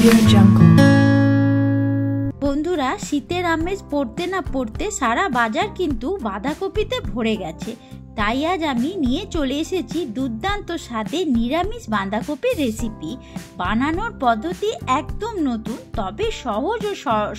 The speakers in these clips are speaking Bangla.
Audio Jungle। বন্ধুরা, শীতের আমেজ পড়তে না পড়তে সারা বাজার কিন্তু বাঁধাকপিতে ভরে গেছে। তাই আজ আমি নিয়ে চলে এসেছি দুর্দান্ত স্বাদের নিরামিষ বাঁধাকপির রেসিপি। বানানোর পদ্ধতি একদম নতুন, তবে সহজ ও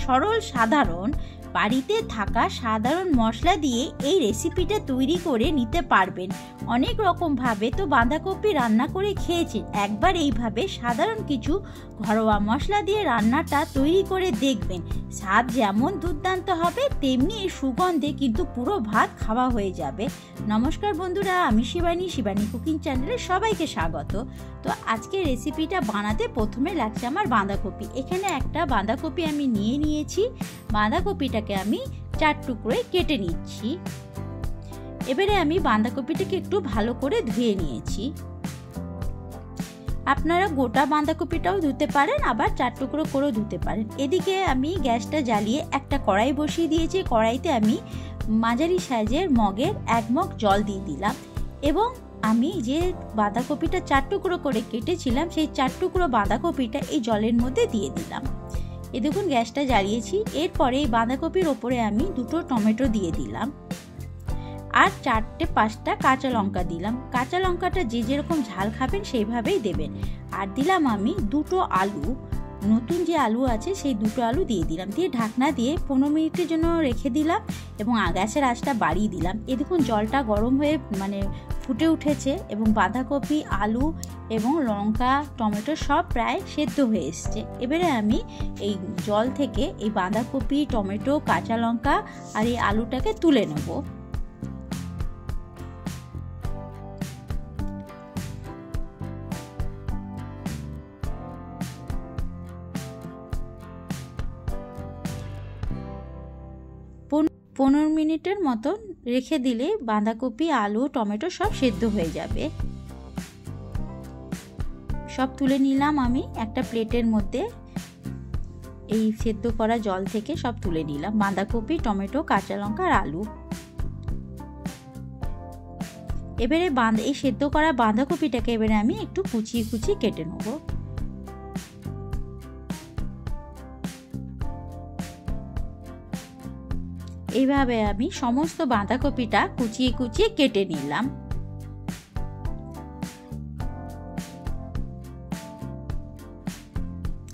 সরল সাধারণ। বাড়িতে থাকা সাধারণ মশলা দিয়ে এই রেসিপিটা তৈরি করে নিতে পারবেন। অনেক রকমভাবে তো বাঁধাকপি রান্না করে খেয়েছেন, একবার এইভাবে সাধারণ কিছু ঘরোয়া মশলা দিয়ে রান্নাটা তৈরি করে দেখবেন। স্বাদ যেমন দুর্দান্ত হবে, তেমনি এই সুগন্ধে কিন্তু পুরো ভাত খাওয়া হয়ে যাবে। নমস্কার বন্ধুরা, আমি শিবানী কুকিং চ্যানেলে সবাইকে স্বাগত। তো আজকে রেসিপিটা বানাতে প্রথমে লাগছে আমার বাঁধাকপি। এখানে একটা বাঁধাকপি আমি নিয়েছি। বাঁধাকপিটাকে আমি 4 টুকরোয় কেটে নিচ্ছি। এবারে আমি বাঁধাকপিটাকে একটু ভালো করে ধুয়ে নিয়েছি। আপনারা গোটা বাঁধাকপিটাও ধুতে পারেন, আবার 4 টুকরো করেও ধুতে পারেন। এদিকে আমি গ্যাসটা জ্বালিয়ে একটা কড়াই বসিয়ে দিয়েছি। কড়াইতে আমি মাঝারি সাইজের মগের 1 মগ জল দিয়ে দিলাম এবং আমি যে বাঁধাকপিটা 4 টুকরো করে কেটেছিলাম সেই 4 টুকরো বাঁধাকপিটা এই জলের মধ্যে দিয়ে দিলাম। এই দেখুন গ্যাসটা জ্বালিয়েছি। এরপরে এই বাঁধাকপির ওপরে আমি 2টো টমেটো দিয়ে দিলাম আর 4-5টা কাঁচা লঙ্কা দিলাম। কাঁচা লঙ্কাটা যে যেরকম ঝাল খাবেন সেইভাবেই দেবেন। আর দিলাম আমি 2টো আলু, নতুন যে আলু আছে সেই 2টো আলু দিয়ে দিলাম। দিয়ে ঢাকনা দিয়ে 15 মিনিটের জন্য রেখে দিলাম এবং গ্যাসের আঁচটা বাড়িয়ে দিলাম। এই দেখুন জলটা গরম হয়ে ফুটে উঠেছে এবং বাঁধাকপি, আলু এবং লঙ্কা, টমেটো সব প্রায় সেদ্ধ হয়ে এসছে। এবারে আমি এই জল থেকে এই বাঁধাকপি, টমেটো, কাঁচা লঙ্কা আর এই আলুটাকে তুলে নেব। পনেরো মিনিটের মতন রেখে দিলে বাঁধাকপি, আলু, টমেটো সব সেদ্ধ হয়ে যাবে। সব তুলে নিলাম আমি একটা প্লেটের মধ্যে। এই সেদ্ধ করা জল থেকে সব তুলে নিলাম বাঁধাকপি, টমেটো, কাঁচা লঙ্কা আর আলু। এবারে এই সেদ্ধ করা বাঁধাকপিটাকে এবারে আমি একটু কুচিয়ে কেটে নেব। এইভাবে আমি সমস্ত বাঁধাকপিটা কুচিয়ে কেটে নিলাম।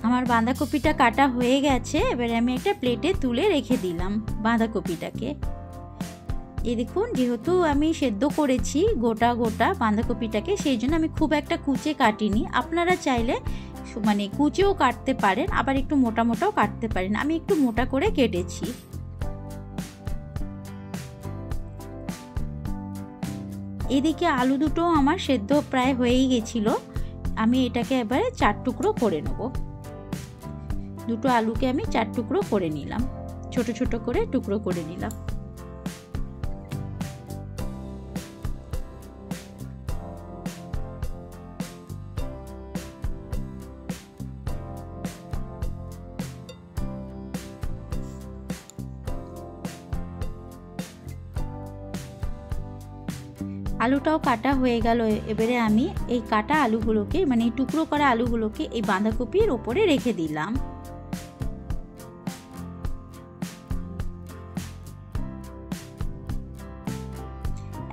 আমার বাঁধাকপিটা কাটা হয়ে গেছে। এবারে আমি একটা প্লেটে তুলে রেখে দিলাম বাঁধাকপিটাকে। এই দেখুন, যেহেতু আমি সেদ্ধ করেছি গোটা বাঁধাকপিটাকে, সেই জন্য আমি খুব একটা কুচে কাটিনি। আপনারা চাইলে কুচেও কাটতে পারেন, আবার একটু মোটাও কাটতে পারেন। আমি একটু মোটা করে কেটেছি। এদিকে আলু দুটো আমার সেদ্ধ প্রায় হয়েই গেছিল। আমি এটাকে এবারে 4 টুকরো করে নেব। 2টো আলুকে আমি 4 টুকরো করে নিলাম, ছোট করে টুকরো করে নিলাম। আলুটাও কাটা হয়ে গেল। এবারে আমি এই কাটা আলুগুলোকে টুকরো করা আলুগুলোকে এই বাঁধাকপির ওপরে রেখে দিলাম।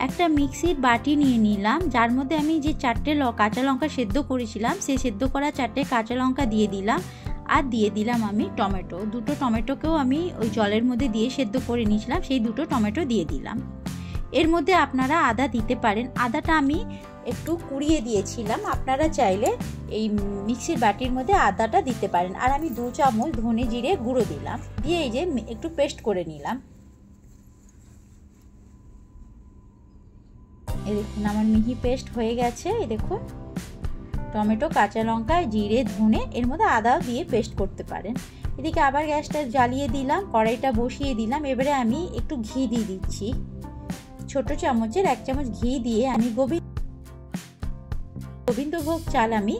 একটা মিক্সির বাটি নিয়ে নিলাম, যার মধ্যে আমি যে 4টে কাঁচা লঙ্কা সেদ্ধ করেছিলাম সেই সেদ্ধ করা 4টে কাঁচা লঙ্কা দিয়ে দিলাম। আর দিয়ে দিলাম আমি টমেটো। 2টো টমেটোকেও আমি ওই জলের মধ্যে দিয়ে সেদ্ধ করে নিয়েছিলাম, সেই 2টো টমেটো দিয়ে দিলাম। এর মধ্যে আপনারা আদা দিতে পারেন। আদাটা আমি একটু কুড়িয়ে দিয়েছিলাম, আপনারা চাইলে এই মিক্সির বাটির মধ্যে আদাটা দিতে পারেন। আর আমি 2 চামচ ধনে জিরে গুঁড়ো দিলাম, দিয়ে এই যে একটু পেস্ট করে নিলাম। এই দেখুন আমার মিহি পেস্ট হয়ে গেছে। এই দেখুন টমেটো, কাঁচা লঙ্কা, জিরে, ধনে, এর মধ্যে আদাও দিয়ে পেস্ট করতে পারেন। এদিকে আবার গ্যাসটা জ্বালিয়ে দিলাম, কড়াইটা বসিয়ে দিলাম। এবারে আমি একটু ঘি দিয়ে দিচ্ছি। ছোট চামচের 1 চামচ ঘি দিয়ে আমি গোবিন্দভোগ চাল আমি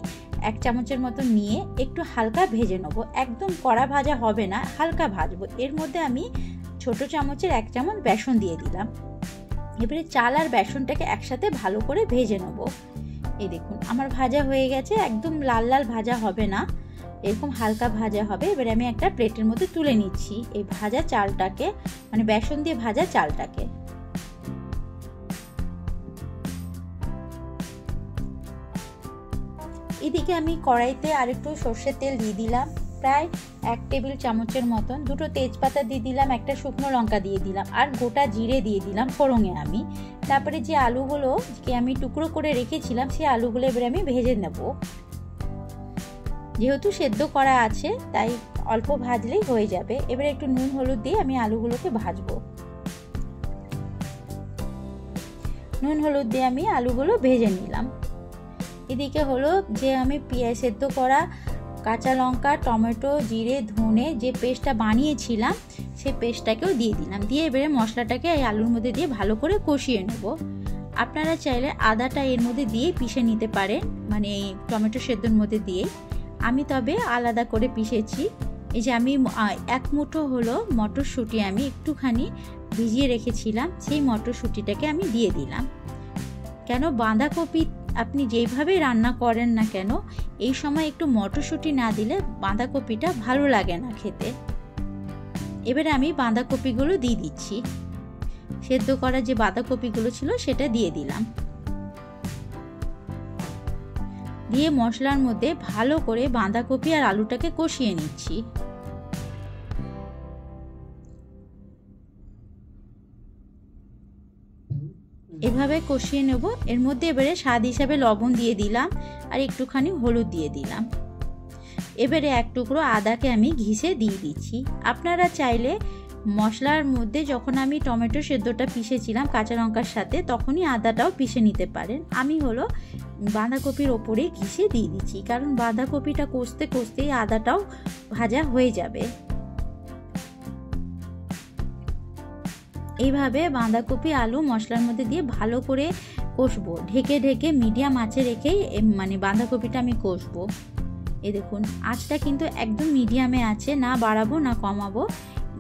1 চামচের মতো নিয়ে একটু হালকা ভেজে নেব। একদম কড়া ভাজা হবে না, হালকা ভাজবো। এর মধ্যে আমি ছোট চামচের 1 চামচ বেসন দিয়ে দিলাম। এবারে চাল আর বেসনটাকে একসাথে ভালো করে ভেজে নেব। এই দেখুন আমার ভাজা হয়ে গেছে, একদম লাল লাল ভাজা হবে না, এরকম হালকা ভাজা হবে। এবারে আমি একটা প্লেটের মধ্যে তুলে নিচ্ছি এই ভাজা চালটাকে, মানে বেসন দিয়ে ভাজা চালটাকে। এদিকে আমি কড়াইতে আরেকটু সর্ষের তেল দিয়ে দিলাম, প্রায় 1 টেবিল চামচের মতন। 2টো তেজপাতা দিয়ে দিলাম, একটা শুকনো লঙ্কা দিয়ে দিলাম, আর গোটা জিরে দিয়ে দিলাম ফোড়নে আমি। তারপরে যে আলুগুলোকে আমি টুকরো করে রেখেছিলাম সেই আলুগুলো এবারে আমি ভেজে নেব। যেহেতু সেদ্ধ করা আছে তাই অল্প ভাজলেই হয়ে যাবে। এবারে একটু নুন হলুদ দিয়ে আমি আলুগুলোকে ভাজবো। নুন হলুদ দিয়ে আমি আলুগুলো ভেজে নিলাম। এদিকে হলো যে আমি পেঁয়াজ সেদ্ধ করা, কাঁচা লঙ্কা, টমেটো, জিরে, ধনে যে পেস্টটা বানিয়েছিলাম সেই পেস্টটাকেও দিয়ে দিলাম। দিয়ে এবারে মশলাটাকে এই আলুর মধ্যে দিয়ে ভালো করে কষিয়ে নেব। আপনারা চাইলে আদাটা এর মধ্যে দিয়ে পিষে নিতে পারেন, মানে এই টমেটো সেদ্ধর মধ্যে দিয়ে। আমি তবে আলাদা করে পিষেছি। এই যে আমি 1 মুঠো হলো মটরশুঁটি আমি একটুখানি ভিজিয়ে রেখেছিলাম, সেই মটরশুঁটিটাকে আমি দিয়ে দিলাম। কেন বাঁধাকপি আপনি যেইভাবে রান্না করেন না কেন, এই সময় একটু মটরশুঁটি না দিলে বাঁধাকপিটা ভালো লাগে না খেতে। এবারে আমি বাঁধাকপিগুলো দিয়ে দিচ্ছি। সেদ্ধ করা যে বাঁধাকপিগুলো ছিল সেটা দিয়ে দিলাম। দিয়ে মশলার মধ্যে ভালো করে বাঁধাকপি আর আলুটাকে কষিয়ে নিচ্ছি। এভাবে কষিয়ে নেব। এর মধ্যে এবারে স্বাদ হিসাবে লবণ দিয়ে দিলাম আর একটুখানি হলুদ দিয়ে দিলাম। এবারে 1 টুকরো আদাকে আমি ঘিসে দিয়ে দিচ্ছি। আপনারা চাইলে মশলার মধ্যে যখন আমি টমেটো সেদ্ধটা পিষেছিলাম কাঁচা লঙ্কার সাথে তখনই আদাটাও পিষে নিতে পারেন। আমি হলো বাঁধাকপির ওপরে ঘিসে দিয়ে দিচ্ছি, কারণ বাঁধাকপিটা কষতে কষতেই আদাটাও ভাজা হয়ে যাবে। এইভাবে বাঁধাকপি আলু মশলার মধ্যে দিয়ে ভালো করে কষবো। ঢেকে ঢেকে মিডিয়াম আঁচে রেখেই মানে বাঁধাকপিটা আমি কষবো। এই দেখুন আঁচটা কিন্তু একদম মিডিয়ামে আছে, না বাড়াবো না কমাবো।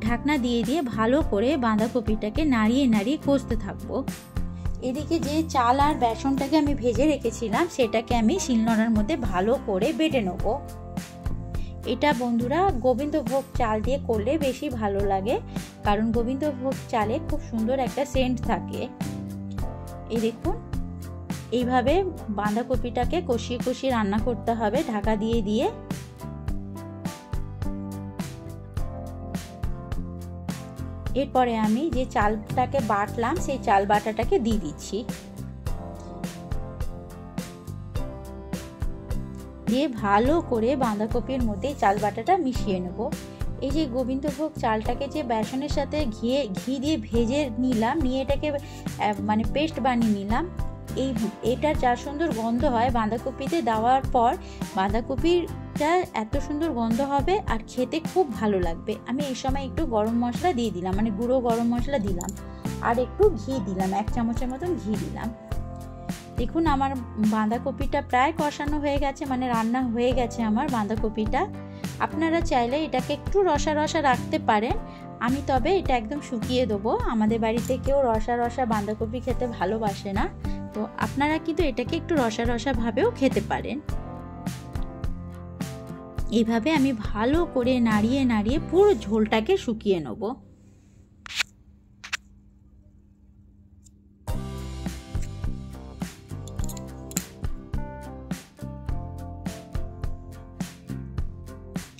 ঢাকনা দিয়ে দিয়ে ভালো করে বাঁধাকপিটাকে নাড়িয়ে নাড়িয়ে কষতে থাকবো। এদিকে যে চাল আর বেসনটাকে আমি ভেজে রেখেছিলাম সেটাকে আমি শিলনোড়ার মধ্যে ভালো করে বেটে নেব। এটা বন্ধুরা গোবিন্দভোগ চাল দিয়ে করলে বেশি ভালো লাগে, কারণ গোবিন্দভোগ চালে খুব সুন্দর একটা সেন্ট থাকে। এই দেখুন এইভাবে বাঁধাকপিটাকে কষিয়ে কষিয়ে রান্না করতে হবে ঢাকা দিয়ে দিয়ে। এরপরে আমি যে চালটাকে বাটলাম সেই চাল বাটাটাকে দিয়ে দিচ্ছি। দিয়ে ভালো করে বাঁধাকপির মধ্যে চাল বাটাটা মিশিয়ে নেব। এই যে গোবিন্দভোগ চালটাকে যে বেসনের সাথে ঘি দিয়ে ভেজে নিলাম, নিয়ে এটাকে মানে পেস্ট বানিয়ে নিলাম। এটার যা সুন্দর গন্ধ হয় বাঁধাকপিতে দেওয়ার পর, বাঁধাকপিটা এত সুন্দর গন্ধ হবে আর খেতে খুব ভালো লাগবে। আমি এই সময় একটু গরম মশলা দিয়ে দিলাম, মানে গুঁড়ো গরম মশলা দিলাম, আর একটু ঘি দিলাম, 1 চামচের মতন ঘি দিলাম। দেখুন আমার বাঁধাকপিটা প্রায় কষানো হয়ে গেছে, মানে রান্না হয়ে গেছে আমার বাঁধাকপিটা। আপনারা চাইলে এটাকে একটু রসা রসা রাখতে পারেন, আমি তবে এটা একদম শুকিয়ে দেবো। আমাদের বাড়িতে কেউ রসা রসা বাঁধাকপি খেতে ভালোবাসে না, তো আপনারা কিন্তু এটাকে একটু রসা রসা ভাবেও খেতে পারেন। এইভাবে আমি ভালো করে নাড়িয়ে নাড়িয়ে পুরো ঝোলটাকে শুকিয়ে নেব।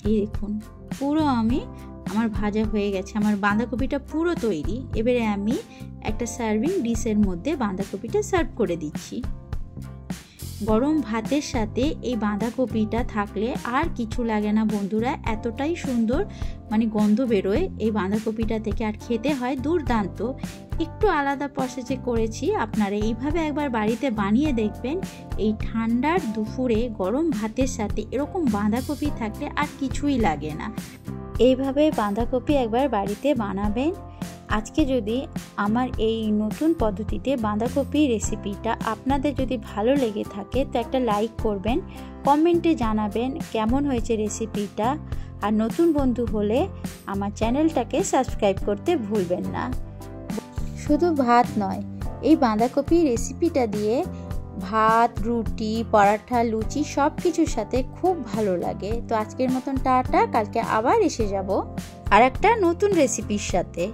এই দেখুন পুরো আমার ভাজা হয়ে গেছে, আমার বাঁধাকপিটা পুরো তৈরি। এবারে আমি একটা সার্ভিং ডিশের মধ্যে বাঁধাকপিটা সার্ভ করে দিচ্ছি। গরম ভাতের সাথে এই বাঁধাকপিটা থাকলে আর কিছু লাগে না বন্ধুরা, এতটাই সুন্দর মানে গন্ধ বেরোয় এই বাঁধাকপিটা থেকে, আর খেতে হয় দুর্দান্ত। একটু আলাদা প্রসেসে করেছি, আপনারা এইভাবে একবার বাড়িতে বানিয়ে দেখবেন। এই ঠান্ডার দুপুরে গরম ভাতের সাথে এরকম বাঁধাকপি থাকলে আর কিছুই লাগে না। এইভাবে বাঁধাকপি একবার বাড়িতে বানাবেন। আজকে যদি আমার এই নতুন পদ্ধতিতে বাঁধাকপি রেসিপিটা আপনাদের যদি ভালো লেগে থাকে তো একটা লাইক করবেন, কমেন্টে জানাবেন কেমন হয়েছে রেসিপিটা। আর নতুন বন্ধু হলে আমার চ্যানেলটাকে সাবস্ক্রাইব করতে ভুলবেন না। শুধু ভাত নয়, এই বাঁধাকপি রেসিপিটা দিয়ে ভাত, রুটি, পরাঠা, লুচি সব কিছুর সাথে খুব ভালো লাগে। তো আজকের মতন টাটা, কালকে আবার এসে যাব আর একটা নতুন রেসিপির সাথে।